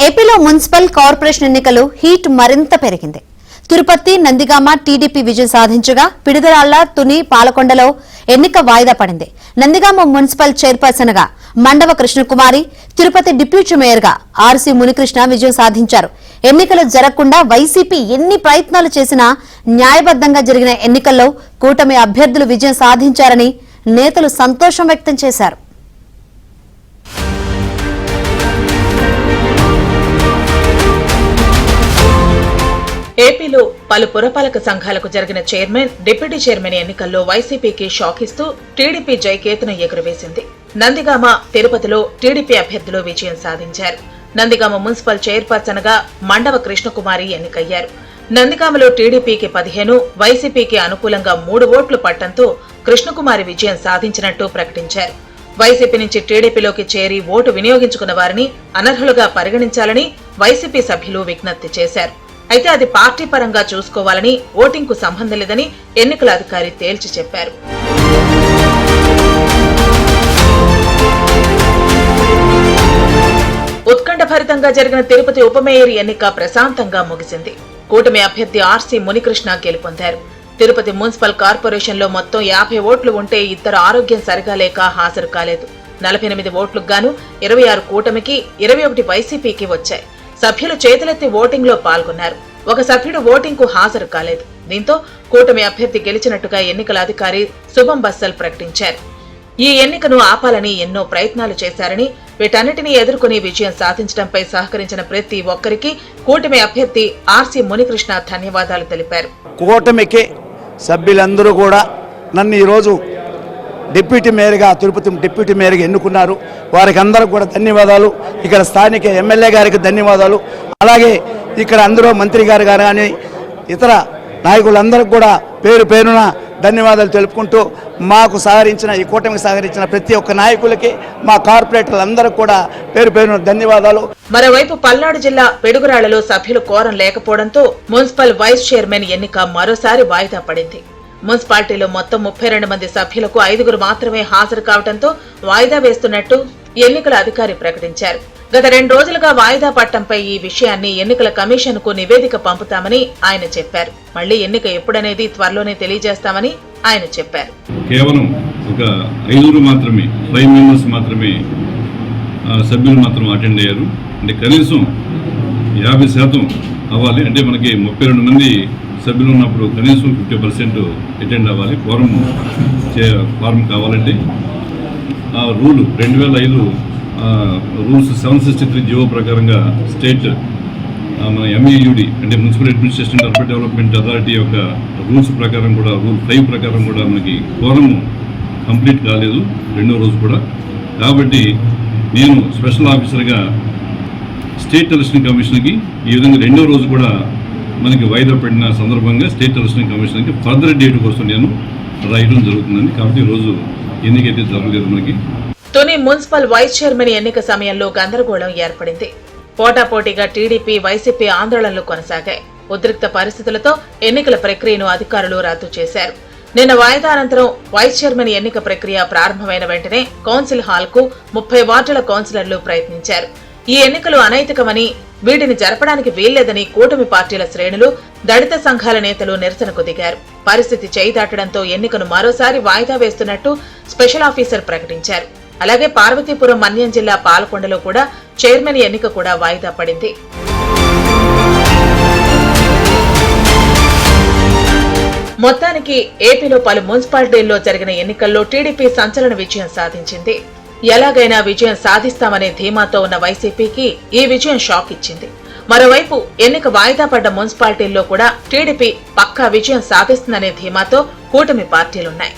ఏపీలో municipal corporation ఎన్నికలు heat మరింత పెరిగింది. తిరుపతి, నందిగామ టీడీపీ విజయం సాధించగా పిడుగురాళ్ల, తుని, పాలకొండలో ఎన్నిక వాయిదా పడింది. నందిగామ మున్సిపల్ చైర్పర్సన్ గా మండవ కృష్ణకుమారి, తిరుపతి డిప్యూటీ మేయర్ గా ఆర్సీ మునికృష్ణ విజయం సాధించారు. ఎన్నికలు జరగకుండా వైసీపీ ఎన్ని ప్రయత్నాలు చేసినా న్యాయబద్దంగా జరిగిన ఎన్నికల్లో కూటమి అభ్యర్థులు విజయం సాధించారని నేతలు సంతోషం వ్యక్తం చేశారు. ఏపీలో పలు పురపాలక సంఘాలకు జరిగిన చైర్మన్, డిప్యూటీ చైర్మన్ ఎన్నికల్లో వైసీపీకి షాక్ ఇస్తూ టీడీపీ జైకేతను ఎగురవేసింది. నందిగామ, తిరుపతిలో టీడీపీ అభ్యర్థులు విజయం సాధించారు. నందిగామ మున్సిపల్ చైర్పర్సన్ గా మండవ కృష్ణకుమారి ఎన్నికయ్యారు. నందిగామలో టీడీపీకి 15, వైసీపీకి అనుకూలంగా 3 ఓట్లు పట్టడంతో కృష్ణకుమారి విజయం సాధించినట్టు ప్రకటించారు. వైసీపీ నుంచి టీడీపీలోకి చేరి ఓటు వినియోగించుకున్న వారిని అనర్హులుగా పరిగణించాలని వైసీపీ సభ్యులు విజ్ఞప్తి చేశారు. అయితే అది పార్టీ పరంగా చూసుకోవాలని, ఓటింగ్ కు సంబంధం లేదని ఎన్నికల అధికారి తేల్చి చెప్పారు. ఉత్కంఠభరితంగా జరిగిన తిరుపతి ఉప మేయర్ ఎన్నిక ప్రశాంతంగా ముగిసింది. కూటమి అభ్యర్థి ఆర్సీ మునికృష్ణ గెలుపొందారు. తిరుపతి మున్సిపల్ కార్పొరేషన్ లో మొత్తం 50 ఓట్లు ఉంటే ఇద్దరు ఆరోగ్యం సరిగా లేక హాజరు కాలేదు. 48 ఓట్లకు గాను 26 కూటమికి, 21 వైసీపీకి వచ్చాయి. సభ్యులు చేతులెత్తి ఓటింగ్ లో పాల్గొన్నారు. ఒక సభ్యుడు ఓటింగ్ కు హాజరు కాలేదు. దీంతో కూటమి అభ్యర్థి గెలిచినట్టుగా ఎన్నికల అధికారి శుభం బస్సల్ ప్రకటించారు. ఈ ఎన్నికను ఆపాలని ఎన్నో ప్రయత్నాలు చేశారని, వీటన్నిటినీ ఎదుర్కొని విజయం సాధించడంపై సహకరించిన ప్రతి ఒక్కరికి కూటమి అభ్యర్థి ఆర్సీ మునికృష్ణ ధన్యవాదాలు తెలిపారు. కూటమికి సభ్యులందరూ కూడా నన్ను ఈరోజు డిప్యూటీ మేయర్గా, తిరుపతి డిప్యూటీ మేయర్గా ఎన్నుకున్నారు. వారికి అందరికి కూడా ధన్యవాదాలు. ఇక్కడ స్థానిక ఎమ్మెల్యే గారికి ధన్యవాదాలు. అలాగే ఇక్కడ అందరూ మంత్రి గారు కానీ ఇతర నాయకులందరికీ కూడా పేరు పేరున ధన్యవాదాలు తెలుపుకుంటూ మాకు సహకరించిన, ఈ కూటమికి సహకరించిన ప్రతి ఒక్క నాయకులకి, మా కార్పొరేటర్లందరికీ కూడా పేరు పేరున ధన్యవాదాలు. మరోవైపు పల్నాడు జిల్లా పిడుగురాళ్లలో సభ్యులు కోరం లేకపోవడంతో మున్సిపల్ వైస్ చైర్మన్ ఎన్నిక మరోసారి వాయిదా పడింది. మున్సిపాలిటీలో మొత్తం 32 మంది సభ్యులకు 5 మాత్రమే హాజరు కావడంతో వాయిదా వేస్తున్నట్టు ఎన్నికల అధికారి ప్రకటించారు. గత 2 రోజులుగా వాయిదా పట్టంపై ఈ విషయాన్ని ఎన్నికల కమిషన్ కు నివేదిక పంపుతామని ఆయన చెప్పారు. మళ్లీ ఎన్నిక ఎప్పుడనేది త్వరలోనే తెలియజేస్తామని ఆయన చెప్పారు. కేవలం ఒక 5 మాత్రమే, 5 మెంబర్స్ మాత్రమే సభ్యులు మాత్రం అటెండ్ అయ్యారు. అంటే కనీసం 50% అవ్వాలి. అంటే మనకి 32 మంది సభ్యులు ఉన్నప్పుడు కనీసం 50% అటెండ్ అవ్వాలి. ఫారం కావాలంటే ఆ రూల్ 2005 రూల్స్ 763 జీవో ప్రకారంగా స్టేట్ మన ఎంఈయుడి అంటే municipal administration and urban development authority యొక్క రూల్స్ ప్రకారం కూడా, రూల్ 5 ప్రకారం కూడా మనకి ఫోరం కంప్లీట్ కాలేదు 2వ రోజు కూడా. కాబట్టి నేను స్పెషల్ ఆఫీసర్గా స్టేట్ ఎలక్షన్ కమిషన్కి ఈ విధంగా 2వ రోజు కూడా మనకి వాయిదా పడిన సందర్భంగా స్టేట్ ఎలక్షన్ కమిషన్కి ఫర్దర్ డేట్ కోసం నేను రాయడం జరుగుతుందండి. కాబట్టి ఈరోజు ఎన్నికైతే జరగలేదు. మనకి తుని మున్సిపల్ వైస్ చైర్మన్ ఎన్నిక సమయంలో గందరగోళం ఏర్పడింది. పోటాపోటీగా టీడీపీ, వైసీపీ ఆందోళనలు కొనసాగాయి. ఉద్రిక్త పరిస్థితులతో ఎన్నికల ప్రక్రియను అధికారులు రద్దు చేశారు. నిన్న వాయిదా అనంతరం వైస్ చైర్మన్ ఎన్నిక ప్రక్రియ ప్రారంభమైన వెంటనే కౌన్సిల్ హాల్ కు 30 వార్డుల కౌన్సిలర్లు ప్రయత్నించారు. ఈ ఎన్నికలు అనైతికమని, వీటిని జరపడానికి వీల్లేదని కూటమి పార్టీల శ్రేణులు, దళిత సంఘాల నేతలు నిరసనకు దిగారు. పరిస్థితి చేయిదాటడంతో ఎన్నికను మరోసారి వాయిదా వేస్తున్నట్టు స్పెషల్ ఆఫీసర్ ప్రకటించారు. అలాగే పార్వతీపురం, మన్యం జిల్లా పాలకొండలో కూడా చైర్మన్ ఎన్నిక కూడా వాయిదా పడింది. మొత్తానికి ఏపీలో పలు మున్సిపాలిటీల్లో జరిగిన ఎన్నికల్లో టీడీపీ సంచలన విజయం సాధించింది. ఎలాగైనా విజయం సాధిస్తామనే ధీమాతో ఉన్న వైసీపీకి ఈ విజయం షాక్ ఇచ్చింది. మరోవైపు ఎన్నిక వాయిదా పడ్డ మున్సిపాలిటీల్లో కూడా టీడీపీ పక్కా విజయం సాధిస్తుందనే ధీమాతో కూటమి పార్టీలున్నాయి.